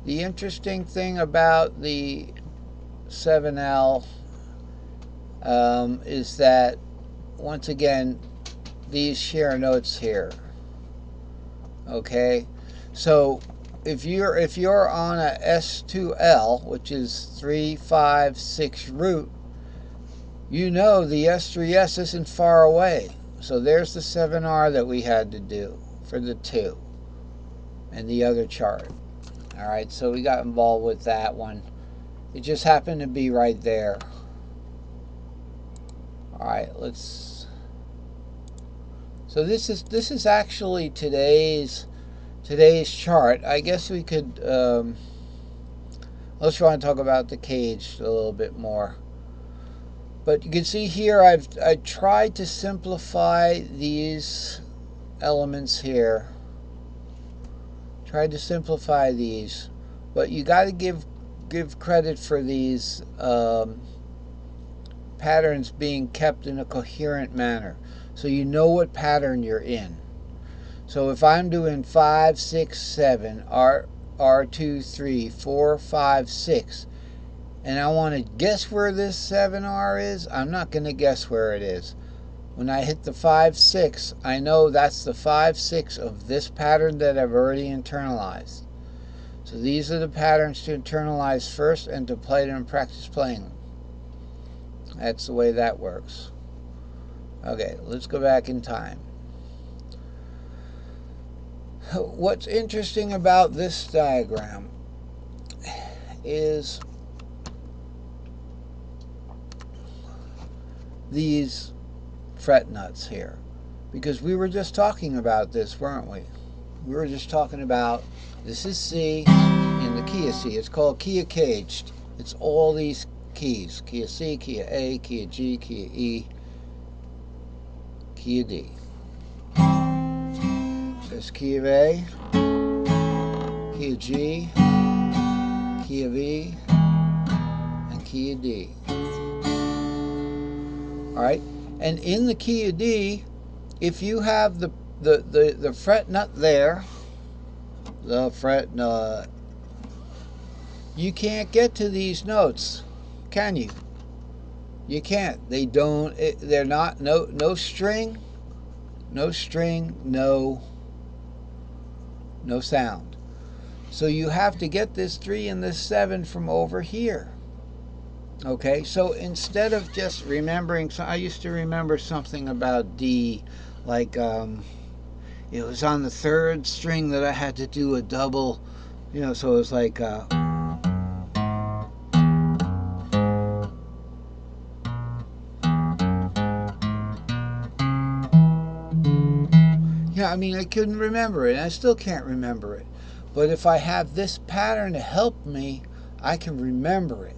The interesting thing about the 7L is that, once again, these share notes here. Okay, so if you're on a S2L, which is 3, 5, 6 root, you know the S3S isn't far away. So there's the 7R that we had to do for the 2 and the other chart. All right, so we got involved with that one. It just happened to be right there. All right, let's. So this is actually today's chart. I guess we could. Let's try and talk about the cage a little bit more. But you can see here I tried to simplify these elements here. Tried to simplify these, but you got to give credit for these patterns being kept in a coherent manner, so you know what pattern you're in. So if I'm doing 5, 6, 7, R2, 3, 4, 5, 6, and I want to guess where this 7R is, I'm not going to guess where it is. When I hit the 5, 6, I know that's the 5, 6 of this pattern that I've already internalized. So these are the patterns to internalize first and to play them and practice playing them. That's the way that works. Okay, let's go back in time. What's interesting about this diagram is these fret nuts here, because we were just talking about this, weren't we? We were just talking about, this is C in the key of C. It's called key of caged. It's all these keys: key of C, key of A, key of G, key of E, key of D. There's key of A, key of G, key of E, and key of D. All right, and in the key of D, if you have the fret nut there, the fret nut, you can't get to these notes, can you? You can't. They don't. They're not. No string. No string. No sound. So you have to get this 3 and this 7 from over here. Okay, so instead of just remembering, so I used to remember something about D, like it was on the 3rd string that I had to do a double, so it was like I mean, I couldn't remember it, and I still can't remember it. But if I have this pattern to help me, I can remember it.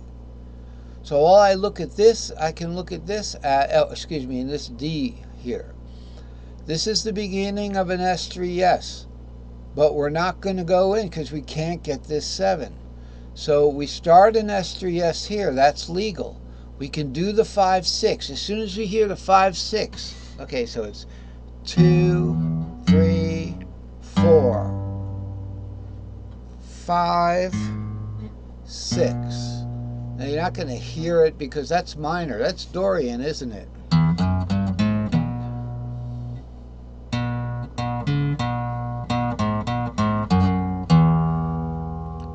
So while I look at this, I can look at this, in this D here. This is the beginning of an S3S, but we're not going to go in because we can't get this 7. So we start an S3S here. That's legal. We can do the 5, 6. As soon as we hear the 5, 6, okay, so it's 2, 3, 4, 5, 6. Now you're not going to hear it because that's minor. That's Dorian, isn't it?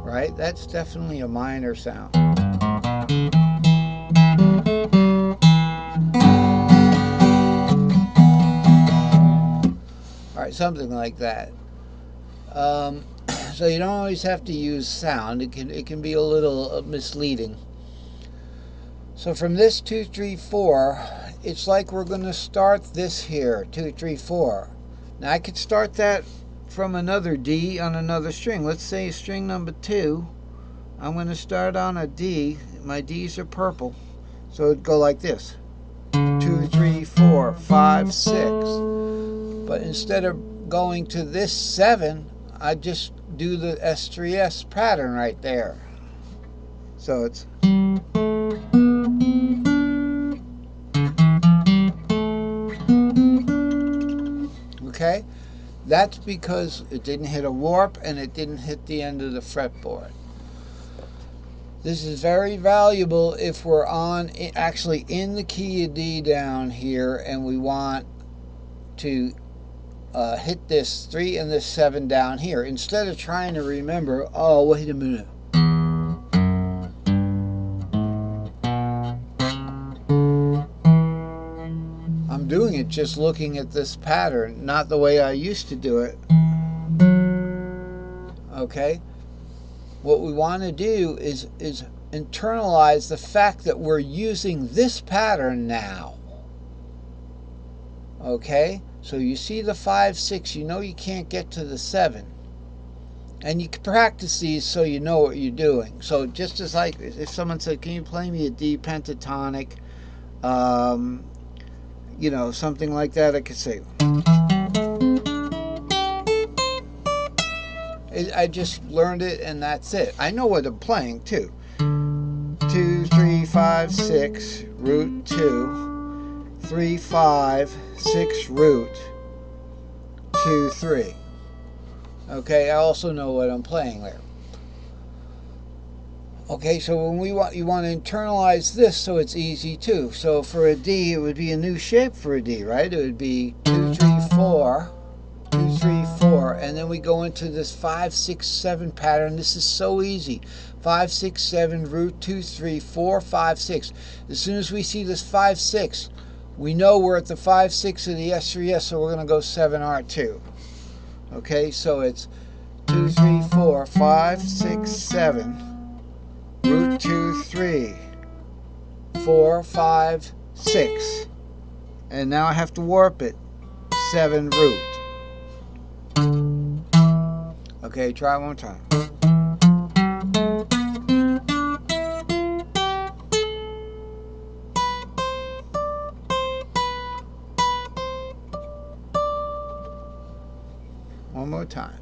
Right? That's definitely a minor sound. All right, something like that. So you don't always have to use sound. It can be a little misleading. So from this 2, 3, 4, it's like we're going to start this here, 2, 3, 4. Now I could start that from another D on another string. Let's say string number 2. I'm going to start on a D. My D's are purple. So it'd go like this: 2, 3, 4, 5, 6. But instead of going to this 7, I just do the S3S pattern right there. So it's okay. That's because it didn't hit a warp and it didn't hit the end of the fretboard. This is very valuable if we're on actually in the key of D down here and we want to hit this 3 and this 7 down here. Instead of trying to remember, oh, wait a minute. I'm doing it just looking at this pattern, not the way I used to do it. Okay? What we want to do is internalize the fact that we're using this pattern now. Okay? So you see the 5, 6, you know you can't get to the 7. And you can practice these so you know what you're doing. So just as like if someone said, can you play me a D pentatonic? You know, something like that, I could say. I just learned it and that's it. I know what I'm playing too. 2, 3, 5, 6, root 2, 3, 5, 6, root 2, 3. Okay, I also know what I'm playing there. Okay, so when you want to internalize this so it's easy too. So for a D, it would be a new shape for a D, right? It would be 2, 3, 4, 2, 3, 4, and then we go into this 5, 6, 7 pattern. This is so easy. 5, 6, 7, root 2, 3, 4, 5, 6. As soon as we see this 5, 6, we know we're at the 5, 6 of the S3S, so we're going to go 7R2. Okay, so it's 2, 3, 4, 5, 6, 7, root 2, 3, 4, 5, 6. And now I have to warp it. 7 root. Okay, try one time. One more time.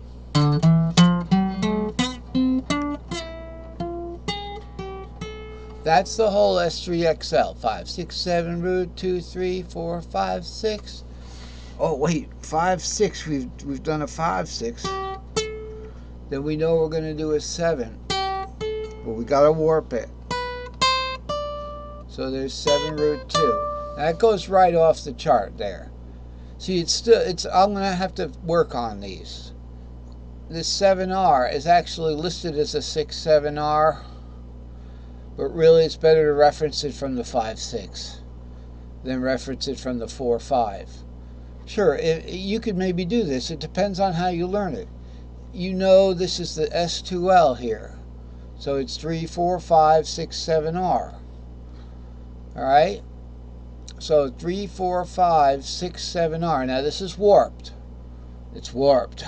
That's the whole S3XL. 5, 6, 7, root 2, 3, 4, 5, 6. Oh wait, 5, 6. We've done a 5, 6. Then we know we're going to do a 7. But we got to warp it. So there's 7 root 2. That goes right off the chart there. See, I'm going to have to work on these. This 7R is actually listed as a 6-7R, but really it's better to reference it from the 5-6 than reference it from the 4-5. Sure, you could maybe do this. It depends on how you learn it. You know this is the S2L here. So it's 3, 4, 5, 6, 7R. Alright? So 3, 4, 5, 6, 7R. Now this is warped. It's warped.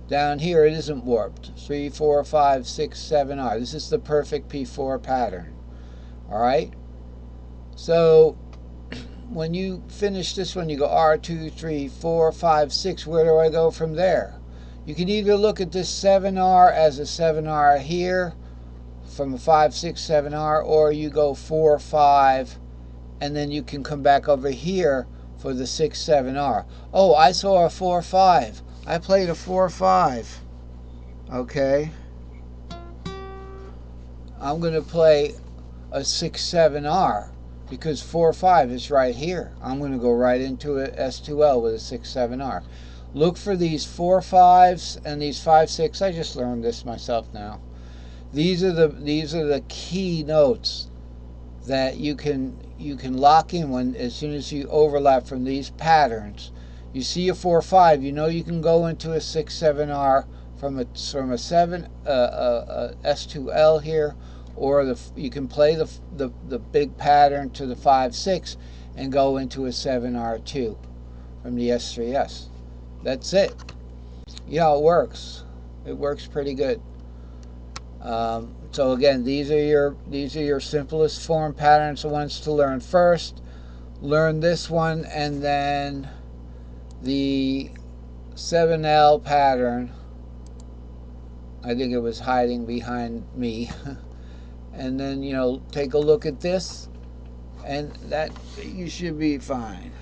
Down here it isn't warped. 3, 4, 5, 6, 7R. This is the perfect P4 pattern. Alright? So when you finish this one, you go R2, 3, 4, 5, 6. Where do I go from there? You can either look at this 7R as a 7R here from a 5, 6, 7R, or you go 4, 5, and then you can come back over here for the 6, 7R. Oh, I saw a 4, 5. I played a 4, 5. Okay. I'm going to play a 6, 7R because 4, 5 is right here. I'm going to go right into a S2L with a 6, 7R. Look for these 4, 5s and these 5, 6. I just learned this myself now. These are the key notes that you can lock in when as soon as you overlap from these patterns. You see a 4, 5, you know you can go into a 6, 7R from a 7 S2L here, or you can play the big pattern to the 5, 6 and go into a 7R2 from the S3S. That's it. You know, it works. It works pretty good. So again, these are your simplest form patterns, the ones to learn first. Learn this one, and then the 7L pattern. I think it was hiding behind me. And then, you know, take a look at this, and that you should be fine.